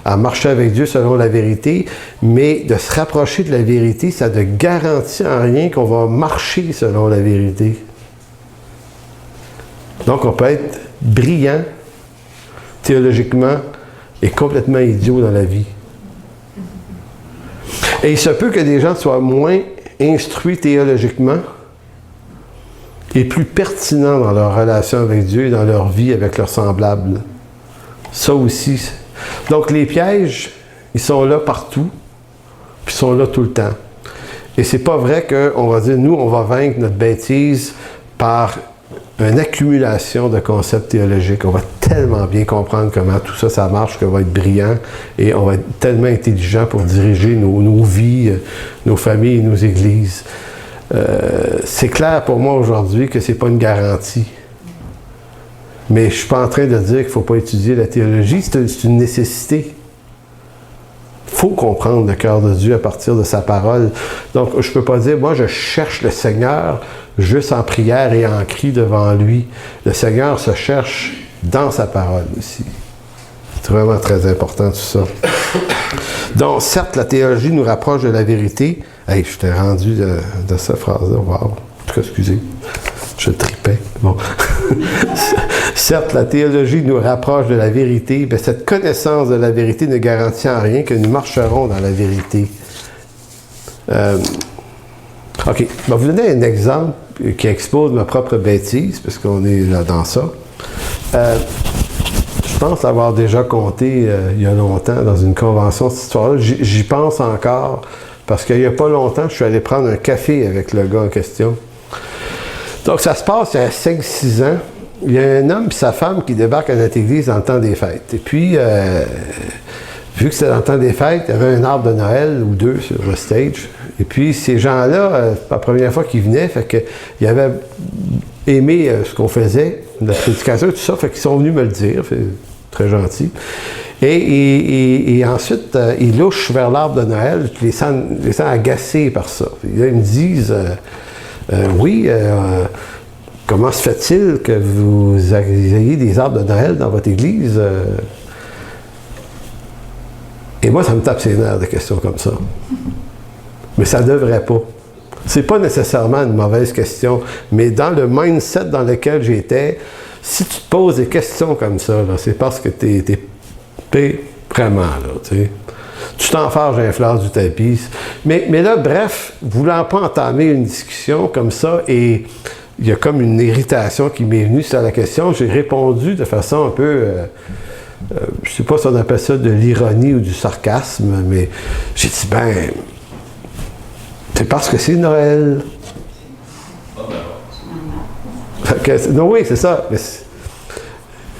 à marcher avec Dieu selon la vérité, mais de se rapprocher de la vérité, ça ne garantit en rien qu'on va marcher selon la vérité. Donc, on peut être brillant théologiquement et complètement idiot dans la vie. Et il se peut que des gens soient moins instruits théologiquement et plus pertinents dans leur relation avec Dieu et dans leur vie avec leurs semblables. Ça aussi. Donc, les pièges, ils sont là partout, puis ils sont là tout le temps. Et c'est pas vrai qu'on va dire, nous, on va vaincre notre bêtise par une accumulation de concepts théologiques. On va tellement bien comprendre comment tout ça, ça marche, qu'on va être brillant et on va être tellement intelligent pour diriger nos vies, nos familles et nos églises. C'est clair pour moi aujourd'hui que c'est pas une garantie. Mais je suis pas en train de dire qu'il faut pas étudier la théologie, c'est une nécessité. Il faut comprendre le cœur de Dieu à partir de sa parole. Donc, je ne peux pas dire, moi, je cherche le Seigneur juste en prière et en cri devant lui. Le Seigneur se cherche dans sa parole aussi. C'est vraiment très important tout ça. Donc, certes, la théologie nous rapproche de la vérité. Hey, je t'ai rendu de cette phrase-là. Wow. En tout cas, excusez. Je tripais. Bon. Certes, la théologie nous rapproche de la vérité, mais cette connaissance de la vérité ne garantit en rien que nous marcherons dans la vérité. OK. Je vais vous donner un exemple qui expose ma propre bêtise, parce qu'on est là dans ça. Je pense l'avoir déjà conté il y a longtemps dans une convention, cette histoire-là. J'y pense encore, parce qu'il n'y a pas longtemps, je suis allé prendre un café avec le gars en question. Donc, ça se passe il y a 5-6 ans. Il y a un homme et sa femme qui débarquent à notre église dans le temps des fêtes. Et puis, vu que c'était dans le temps des fêtes, il y avait un arbre de Noël ou deux sur le stage. Et puis, ces gens-là, c'est la première fois qu'ils venaient, fait qu'ils avaient aimé ce qu'on faisait, la prédication et tout ça, fait qu'ils sont venus me le dire. C'est très gentil. Et ensuite, ils louchent vers l'arbre de Noël. Je les sens agacés par ça. Ils me disent... oui, comment se fait-il que vous ayez des arbres de Noël dans votre église? Et moi, ça me tape ses nerfs de questions comme ça. Mais ça ne devrait pas. C'est pas nécessairement une mauvaise question, mais dans le mindset dans lequel j'étais, si tu te poses des questions comme ça, là, c'est parce que t'es vraiment là, tu sais. Tu t'enfarges un fleur du tapis. Mais là, bref, voulant pas entamer une discussion comme ça, et il y a comme une irritation qui m'est venue sur la question, j'ai répondu de façon un peu, je sais pas si on appelle ça de l'ironie ou du sarcasme, mais j'ai dit, c'est parce que c'est Noël. Non, oui, c'est ça. Mais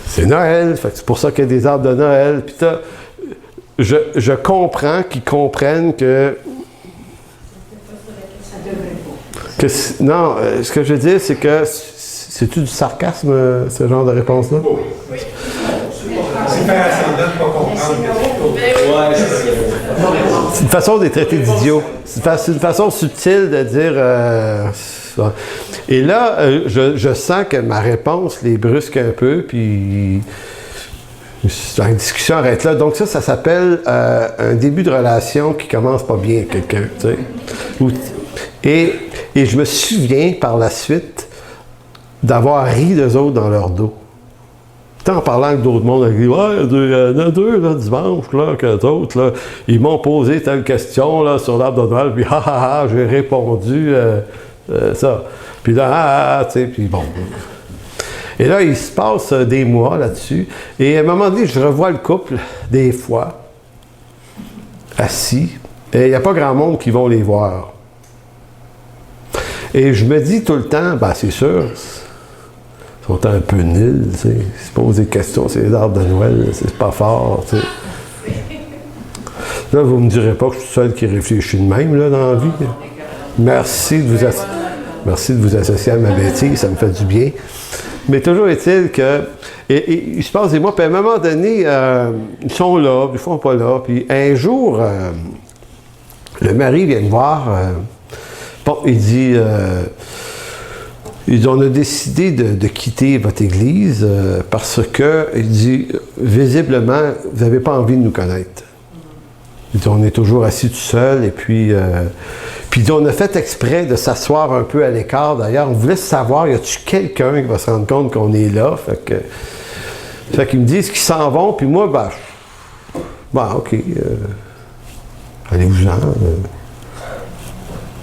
c'est Noël, fait que c'est pour ça qu'il y a des arbres de Noël. Puis je comprends qu'ils comprennent que non, ce que je veux dire, c'est que c'est-tu du sarcasme, ce genre de réponse-là? Oui. C'est faire ascendant de ne pas comprendre. C'est une façon de les traiter d'idiots. C'est une façon subtile de dire... Et là, je sens que ma réponse les brusque un peu, puis... La discussion arrête là. Donc ça s'appelle un début de relation qui commence pas bien avec quelqu'un, tu sais. Et je me souviens par la suite d'avoir ri d'eux autres dans leur dos. En parlant avec d'autres mondes, avec dit, ouais, il y en a deux là, dimanche, là, que d'autres, là, ils m'ont posé telle question là, sur l'arbre de Noël, puis j'ai répondu ça. Puis là, tu sais, puis bon. Et là, il se passe des mois là-dessus. Et à un moment donné, je revois le couple, des fois, assis. Et il n'y a pas grand monde qui vont les voir. Et je me dis tout le temps, c'est sûr, ils sont un peu nuls, tu sais. Ils se posent des questions sur les arbres de Noël, c'est pas fort, tu sais. Là, vous ne me direz pas que je suis seul qui réfléchit de même, là, dans la vie. Merci de vous associer à ma bêtise, ça me fait du bien. Mais toujours est-il que... Et il se passe des mois, puis à un moment donné, ils sont là, puis ils ne sont pas là. Puis un jour, le mari vient me voir. Il dit, on a décidé de quitter quitter votre église parce que, il dit, visiblement, vous n'avez pas envie de nous connaître. Il dit, on est toujours assis tout seul, et puis il dit, on a fait exprès de s'asseoir un peu à l'écart. D'ailleurs, on voulait savoir, y a-t-il quelqu'un qui va se rendre compte qu'on est là? Fait qu'ils me disent qu'ils s'en vont, puis moi, ok, allez-vous-en,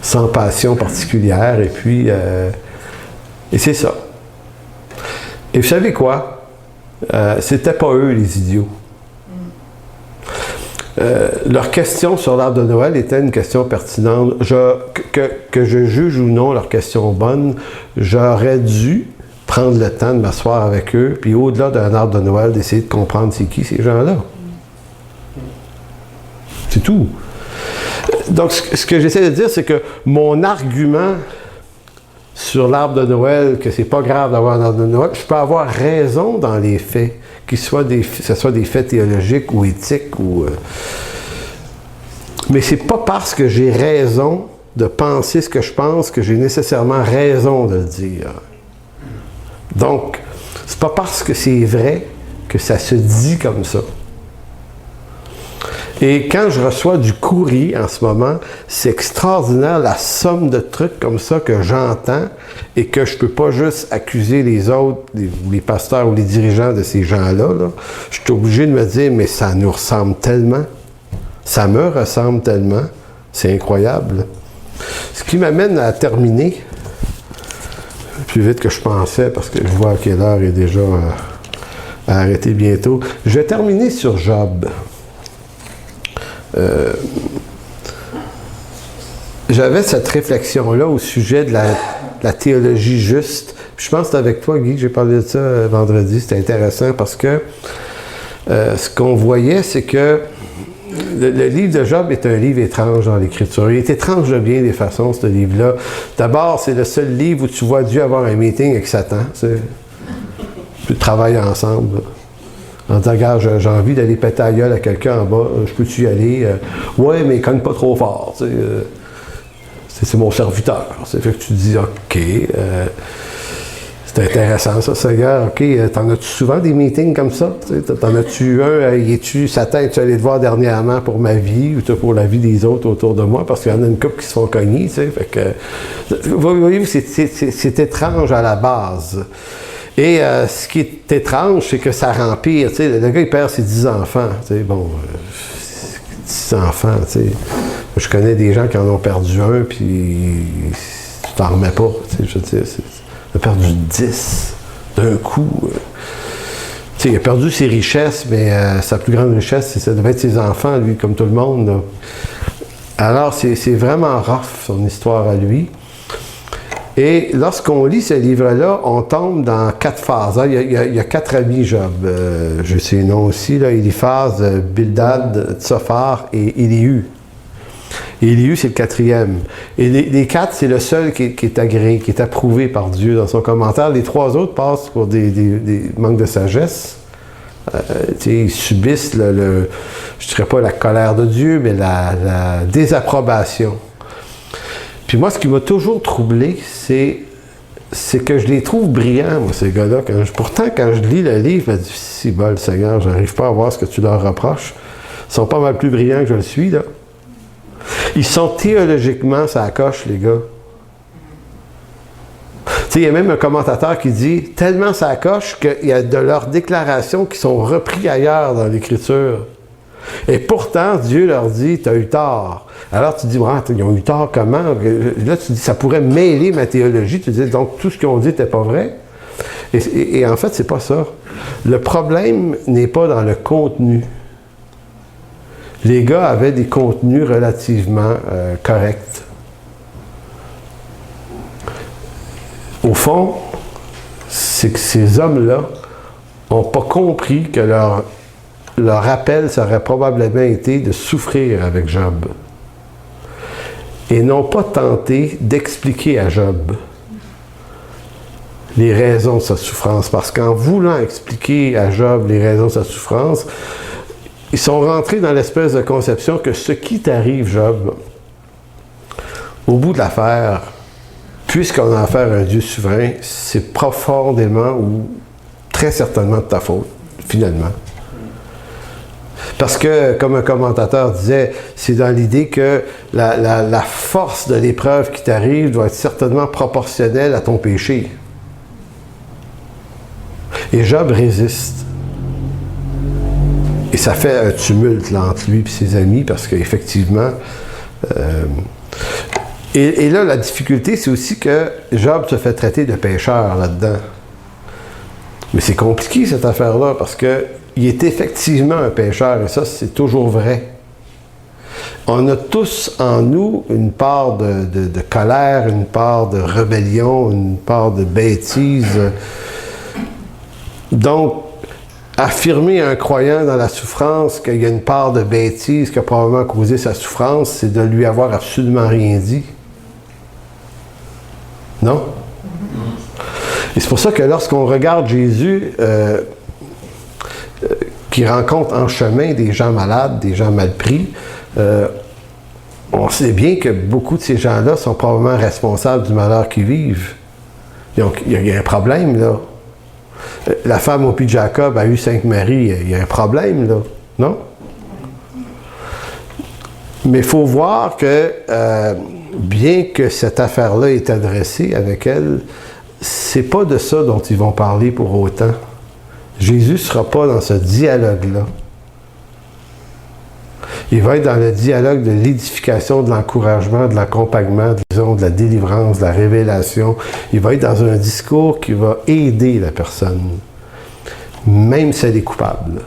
sans passion particulière, et puis, et c'est ça. Et vous savez quoi? C'était pas eux, les idiots. Leur question sur l'arbre de Noël était une question pertinente. Que je juge ou non leur question bonne, j'aurais dû prendre le temps de m'asseoir avec eux, puis au-delà d'un arbre de Noël, d'essayer de comprendre c'est qui ces gens-là. C'est tout. Donc, ce que j'essaie de dire, c'est que mon argument sur l'arbre de Noël, que c'est pas grave d'avoir un arbre de Noël, je peux avoir raison dans les faits, que ce soit des faits théologiques ou éthiques, mais c'est pas parce que j'ai raison de penser ce que je pense que j'ai nécessairement raison de le dire. Donc, c'est pas parce que c'est vrai que ça se dit comme ça. Et quand je reçois du courrier en ce moment, c'est extraordinaire la somme de trucs comme ça que j'entends et que je ne peux pas juste accuser les autres, les pasteurs ou les dirigeants de ces gens-là. Là. Je suis obligé de me dire, mais ça nous ressemble tellement. Ça me ressemble tellement. C'est incroyable. Ce qui m'amène à terminer, plus vite que je pensais, parce que je vois à quelle heure il est déjà à arrêter bientôt. Je vais terminer sur Job. J'avais cette réflexion-là au sujet de la théologie juste. Je pense que c'est avec toi, Guy, que j'ai parlé de ça vendredi. C'était intéressant parce que ce qu'on voyait, c'est que le livre de Job est un livre étrange dans l'Écriture. Il est étrange de bien des façons, ce livre-là. D'abord, c'est le seul livre où tu vois Dieu avoir un meeting avec Satan. Puis travailler ensemble. Là. En disant, regarde, j'ai envie d'aller péter la gueule à quelqu'un en bas, je peux-tu y aller? Ouais, mais cogne pas trop fort. C'est mon serviteur. Fait que tu te dis, OK, c'est intéressant ça, Seigneur. OK, t'en as-tu souvent des meetings comme ça? T'en as-tu un? Satan, es-tu allé te voir dernièrement pour ma vie ou pour la vie des autres autour de moi? Parce qu'il y en a une couple qui se font cogner. Fait que, voyez-vous, c'est étrange à la base. Et ce qui est étrange, c'est que ça rempire. Le gars, il perd ses 10 enfants. 10 enfants. Je connais des gens qui en ont perdu un, puis tu t'en remets pas. Je veux dire, il a perdu 10 d'un coup. Il a perdu ses richesses, mais sa plus grande richesse, ça devait être ses enfants, lui, comme tout le monde. Là. Alors, c'est vraiment rough, son histoire à lui. Et lorsqu'on lit ce livre-là, on tombe dans 4 phases. Hein. Il y a 4 amis, Job. Je sais les noms aussi. Là. Eliphaz, Bildad, Tsophar et Élihu. Élihu, c'est le 4e. Et les 4, c'est le seul qui est agréé, qui est approuvé par Dieu dans son commentaire. Les 3 autres passent pour des manques de sagesse. Ils subissent, je dirais pas la colère de Dieu, mais la désapprobation. Puis moi, ce qui m'a toujours troublé, c'est que je les trouve brillants, moi, ces gars-là. Pourtant, quand je lis le livre, je me dis, si bol, Seigneur, j'arrive pas à voir ce que tu leur reproches. Ils sont pas mal plus brillants que je le suis, là. Ils sont théologiquement, ça coche, les gars. Il y a même un commentateur qui dit, tellement ça coche qu'il y a de leurs déclarations qui sont reprises ailleurs dans l'Écriture. Et pourtant, Dieu leur dit, tu as eu tort. Alors tu dis, ils ont eu tort comment? Là, tu dis, ça pourrait mêler ma théologie. Tu dis, donc tout ce qu'ils ont dit n'était pas vrai. Et en fait, c'est pas ça. Le problème n'est pas dans le contenu. Les gars avaient des contenus relativement corrects. Au fond, c'est que ces hommes-là n'ont pas compris que leur appel, ça aurait probablement été de souffrir avec Job. Et n'ont pas tenté d'expliquer à Job les raisons de sa souffrance. Parce qu'en voulant expliquer à Job les raisons de sa souffrance, ils sont rentrés dans l'espèce de conception que ce qui t'arrive, Job, au bout de l'affaire, puisqu'on a affaire à un Dieu souverain, c'est profondément ou très certainement de ta faute, finalement. Parce que, comme un commentateur disait, c'est dans l'idée que la force de l'épreuve qui t'arrive doit être certainement proportionnelle à ton péché. Et Job résiste. Et ça fait un tumulte là, entre lui et ses amis, parce qu'effectivement... Et là, la difficulté, c'est aussi que Job se fait traiter de pécheur là-dedans. Mais c'est compliqué, cette affaire-là, parce qu'il est effectivement un pécheur, et ça, c'est toujours vrai. On a tous en nous une part de colère, une part de rébellion, une part de bêtise. Donc, affirmer à un croyant dans la souffrance qu'il y a une part de bêtise qui a probablement causé sa souffrance, c'est de lui avoir absolument rien dit. Non? Et c'est pour ça que lorsqu'on regarde Jésus, qui rencontre en chemin des gens malades, des gens mal pris, on sait bien que beaucoup de ces gens-là sont probablement responsables du malheur qu'ils vivent. Donc, il y a un problème, là. La femme au puits de Jacob a eu Sainte Marie, il y a un problème, là, non? Mais il faut voir que, bien que cette affaire-là est adressée avec elle, c'est pas de ça dont ils vont parler pour autant. Jésus ne sera pas dans ce dialogue-là. Il va être dans le dialogue de l'édification, de l'encouragement, de l'accompagnement, disons, de la délivrance, de la révélation. Il va être dans un discours qui va aider la personne, même si elle est coupable.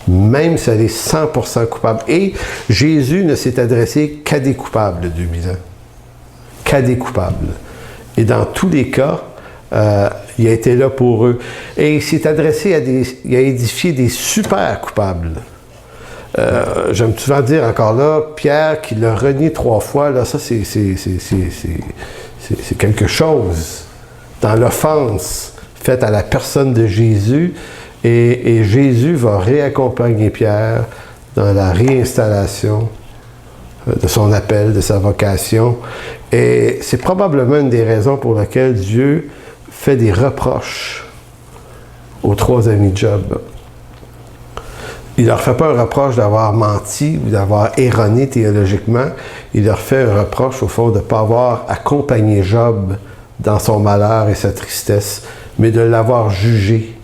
Même si elle est 100% coupable. Et Jésus ne s'est adressé qu'à des coupables, 2000 ans. Qu'à des coupables. Et dans tous les cas, il a été là pour eux. Et il s'est adressé il a édifié des super coupables. J'aime souvent dire encore là, Pierre qui l'a renié 3 fois, là, ça c'est quelque chose dans l'offense faite à la personne de Jésus, et Jésus va réaccompagner Pierre dans la réinstallation de son appel, de sa vocation, et c'est probablement une des raisons pour lesquelles Dieu fait des reproches aux 3 amis de Job. Il ne leur fait pas un reproche d'avoir menti ou d'avoir erroné théologiquement. Il leur fait un reproche, au fond, de ne pas avoir accompagné Job dans son malheur et sa tristesse, mais de l'avoir jugé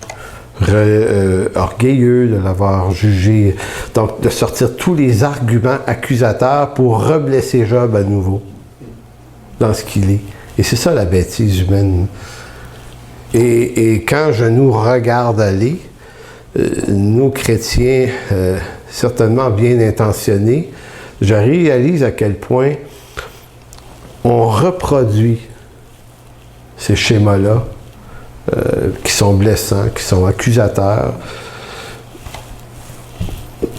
orgueilleux, de l'avoir jugé... Donc, de sortir tous les arguments accusateurs pour reblesser Job à nouveau dans ce qu'il est. Et c'est ça, la bêtise humaine. Et quand je nous regarde aller, nous, chrétiens, certainement bien intentionnés, je réalise à quel point on reproduit ces schémas-là qui sont blessants, qui sont accusateurs,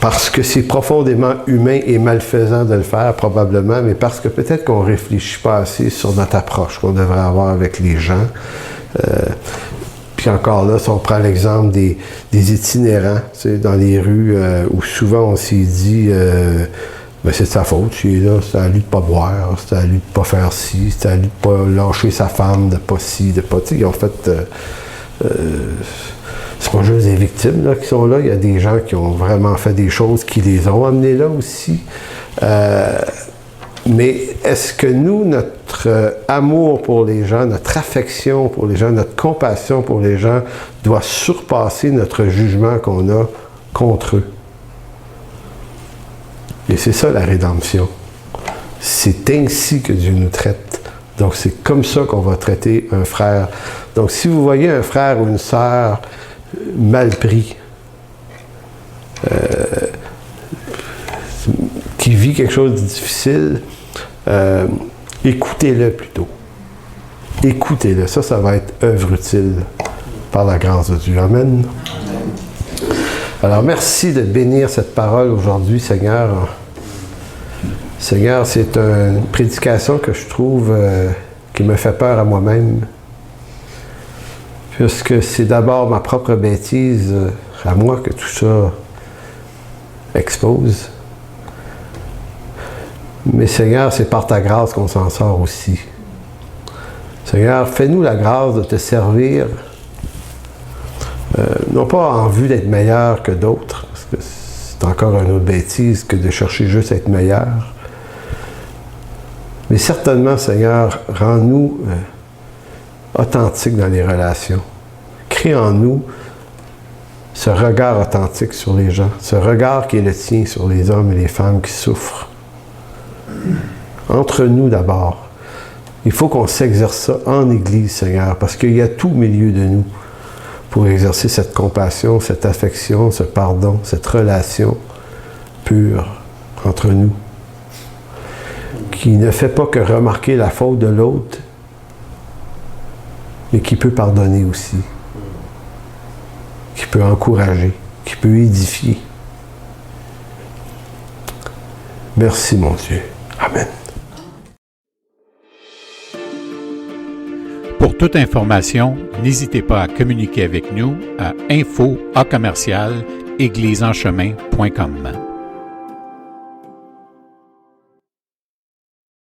parce que c'est profondément humain et malfaisant de le faire, probablement, mais parce que peut-être qu'on ne réfléchit pas assez sur notre approche qu'on devrait avoir avec les gens. Puis encore là, si on prend l'exemple des itinérants, tu sais, dans les rues, où souvent on s'est dit ben c'est de sa faute, tu es là, c'est à lui de ne pas boire, c'est à lui de ne pas faire ci, c'est à lui de ne pas lâcher sa femme, de ne pas ci, de ne pas... Tu sais, ils ont fait... c'est pas juste des victimes là, qui sont là, il y a des gens qui ont vraiment fait des choses qui les ont amenés là aussi. Mais est-ce que nous, notre amour pour les gens, notre affection pour les gens, notre compassion pour les gens doit surpasser notre jugement qu'on a contre eux? Et c'est ça la rédemption. C'est ainsi que Dieu nous traite. Donc c'est comme ça qu'on va traiter un frère. Donc si vous voyez un frère ou une sœur mal pris, qui vit quelque chose de difficile, écoutez-le plutôt. Écoutez-le. Ça va être œuvre utile par la grâce de Dieu. Amen. Alors, merci de bénir cette parole aujourd'hui, Seigneur. Seigneur, c'est une prédication que je trouve qui me fait peur à moi-même. Puisque c'est d'abord ma propre bêtise à moi que tout ça expose. Mais Seigneur, c'est par ta grâce qu'on s'en sort aussi. Seigneur, fais-nous la grâce de te servir, non pas en vue d'être meilleur que d'autres, parce que c'est encore une autre bêtise que de chercher juste à être meilleur, mais certainement, Seigneur, rends-nous authentiques dans les relations. Crée en nous ce regard authentique sur les gens, ce regard qui est le tien sur les hommes et les femmes qui souffrent. Entre nous d'abord. Il faut qu'on s'exerce ça en Église, Seigneur, parce qu'il y a tout au milieu de nous pour exercer cette compassion, cette affection, ce pardon, cette relation pure entre nous, qui ne fait pas que remarquer la faute de l'autre, mais qui peut pardonner aussi, qui peut encourager, qui peut édifier. Merci, mon Dieu. Amen. Pour toute information, n'hésitez pas à communiquer avec nous à info@église-en-chemin.com.